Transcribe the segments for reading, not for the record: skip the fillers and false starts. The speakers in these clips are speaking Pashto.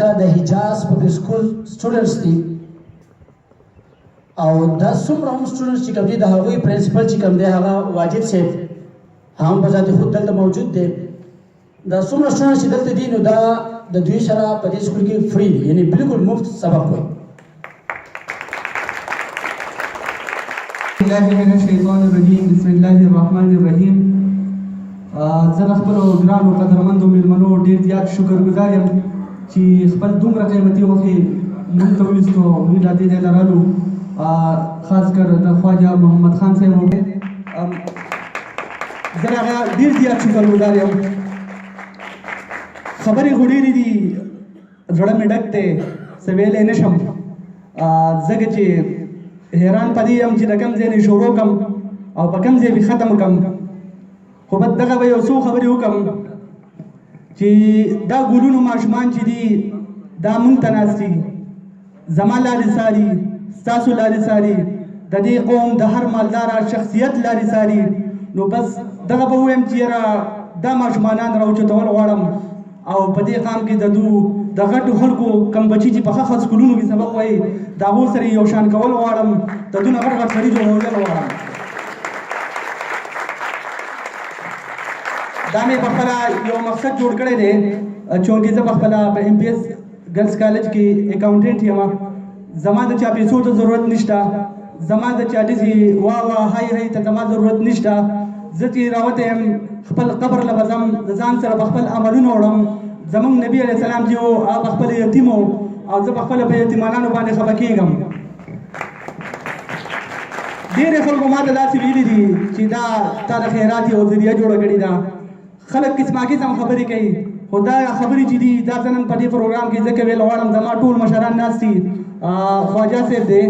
دا د حجاز پبلک سکول سټوډنټس دي او دا څومره هم سټوډنټس چې کوم دي د هغوی پرنسپل چې کوم دی هغه واجد صاحب هم په ذات خود دلته موجود دی دا څومره سټوډنټس چې دلته دي نو دا د دوی سره په دې سکول کې فری دي یعنی بالکل مفت سبق وایي الله من الشیطان الرجیم بسم الله الرحمن الرحیم زه د خپلو ګرانو قدرمندو مېلمنو ډېر زیات شکرګزار یم چې خپل دومره قیمتي وخت موږ ته وویستو موږ لا دې ځای ته رالو خاص کر د خواجه محمد خان صاحب زه د هغه ډېر زیات شکرګزار یم خبرې خو ډېرې دي زړه مې ډک دی څه ویلی نه شم ځکه چې حیران پدې یم چې د کوم ځای نه شروع کړم او په کوم ځای ختم کړم خو بس دغه به یو څو خبرې وکړم چې دا ګلونو ماشومان چې دي دا موږ ته ناست دي زما لارې څاري ستاسو لارې څاري د دې قوم د هر مالداره شخصیت لارې څاري نو بس دغه به ووایم چې یاره دا ماشومانان راوچتول غواړم او په دې قام کې د غټو خلکو کم بچي چې په ښه سکولونو کې سبق وایي د هغو سره یو شان کول غواړم د دونه غټ غټ سړي جوړول غواړم دا مې پخپله یو مقصد جوړ کړی دی چونکې زه پخپله په ایم پی ایس ګرلز کالج کې اکاونټنټ یم زما د چا پیسو ته ضرورت نشته زما د چا ډزې واه واه هی هی ته زما ضرورت نشته زه چې راوتی یم خپل قبر له به ځم د ځان سره به خپل عملونه وړم زمونږ نبي علیه السلام چې و هغه خپل یتیم و او زه به خپله په یتیمانانو باندې خفه کېږم ډېرې خلکو ما ته داسې ویلي دي چې دا تا د خیرات یو ذریعه جوړه کړې ده خلک قسما قسم خبرې کوي خو دا خبرې چې دي دا زه نن په دې پروګرام کې ځکه ویل غواړم زما ټول مشران ناست دي خواجه صاحب دی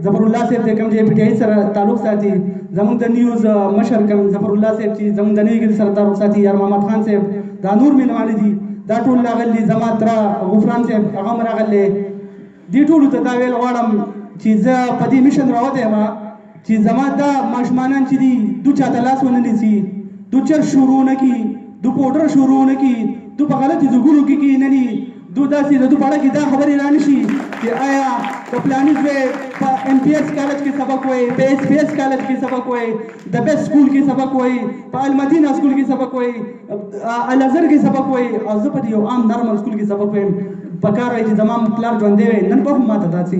ظفر الله صاحب دی کوم چې پی ټي آی سره تعلق ساتي زمونږ د نیوز مشر کوم ظفر الله صاحب چې زمونږ د نیوز سره تعلق ساتي یار محمد خان صاحب دا نور مېلمانه دي دا ټول راغلي زما تره غفران صاحب هغه هم راغلی دې ټولو ته دا ویل غواړم چې زه په دې میشن راوتی یم چې زما دا ماشومانان چې دي دو چاته لاس ونه نیسي دو چر شروع نه کړي دو پوډر شروع نه کړي دو په غلطې ځګونو کې کښېنني دو داسې د دو په اړه کې دا خبرې را نه شي چې آیا په فلاني ځای په ایم پی ایس کالج کې سبق وایي په ایس پی ایس کالج کې سبق وایي د بیسټ سکول کې سبق وایي په المدینه سکول کې سبق وایي الازهر کې سبق وایي او زه په دې یو عام نارمل سکول کې سبق وایم پکار وایي چې زما پلار ژوندی وی نن به هم ماته داسې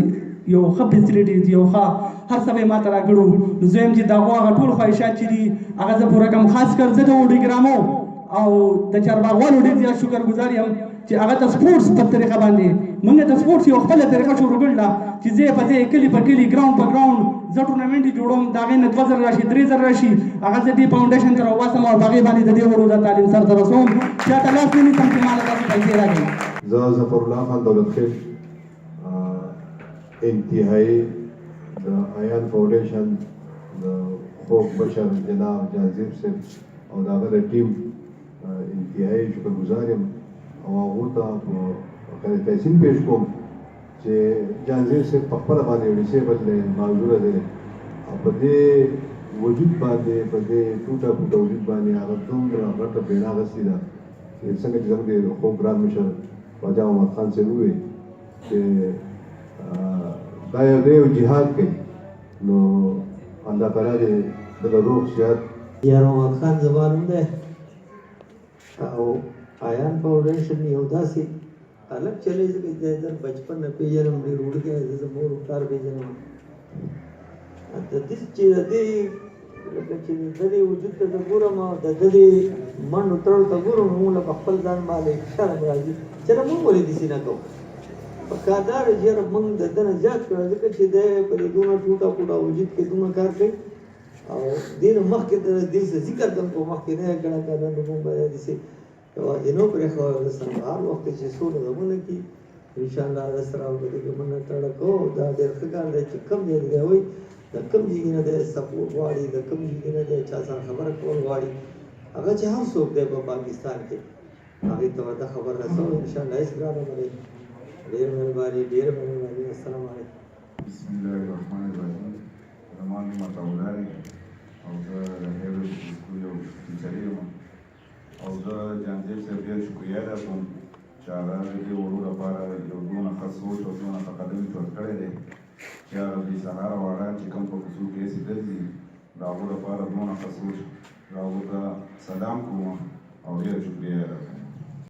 یو ښه فیسیلیټیز یو ښه هر څه به یې ماته راکړو نو زه یم چې د هغو هغه ټول خواهشات چې دي هغه زه پوره کړم خاص کر زه د وډیګرامو او د چارباغوالو ډېر زیات شکرګزار یم چې هغه ته سپورټس په طریقه باندې موږ ته سپورټس یو خپله طریقه شروع کړل چې زه په ځای کلي په کلي ګراوند په ګراوند زه ټورنمنټ جوړوم د هغې نه 2000 راشي 3000 راشي هغه زه دې فاونډیشن ته راوباسم او په هغې باندې د دې وړو د تعلیم سر ته رسوم چاته لاس نه نیسم چې ماله داسې پیسې راکړي زه ظفر الله خان دولت خیل انتهایی د آیان فاونډیشن د خوږ بشر جناب جانزیب صاحب او د هغه د ټیم انتهایی شکرګزار یم او هغو ته خیر تحسین پیش کوم چې جانزیب صاحب په خپله باندې یو ډسیبل دی معذوره دی او په دې وجود باندې په دې ټوټه پوټه وجود باندې هغه دومره غټه بیړه اخیستې ده چې څنګه چې زموږ د خوږ ګران مشر خواجه محمد خان صاحب وویل چې دا یو جهاد کوي نو الله تعالی دې دغه روغ صحت یار محمد خان زما نوم دی او آیان فاونډیشن یو داسې الګ چلی چې د بچپن نه پیژنم ډېر وړوکی زه د مور پلار پیژنم د دې چې د دې لکه چې د دې وجود ته ګورم او د دې منډو تړلو ته ګورم نو موږ په خپل ځان باندې شرم راځي چې موږ ولې داسې نه کوو په کادار یاره موږ د ده نه زیات کړه ځکه چې دی په دې دونه ټوټه پوټه وجود کې دومره کار کوي او دې نه مخکې د دې ذکر کوم په مخکې نه یې کړه نو موږ باید داسې یوازینو پرېښوه د هر وخت چې څونه زمونه کي انشاءالله هغه سره او په دې کې مننه تړه کوو دا ډېر ښه کار دی چې کوم ځای دی وایي د کوم ځای نه دی سپورټ غواړي د کوم ځای نه دی چا سره خبره کول غواړي هغه چې هر څوک دی په پاکستان کې هغې ته ورته خبر رسوو انشاءالله هېڅ ګرانه به دی ډېر مهرباني السلام علیکم بسم الله الرحمن الرحیم زما نوم عطاالله دی او زه د هیوډ سکول یو ټیچر یم او زه جانزیب صاحب ډېر شکریه ادا کوم چې هغه د دې وړو لپاره ورکړی دی چې یا ربي سهار واړه چې کوم په کوڅو کې هسې ګرځي د هغو لپاره دونه خصوص د هغو ته سلام کوم او ډېر شکریه یې درکوم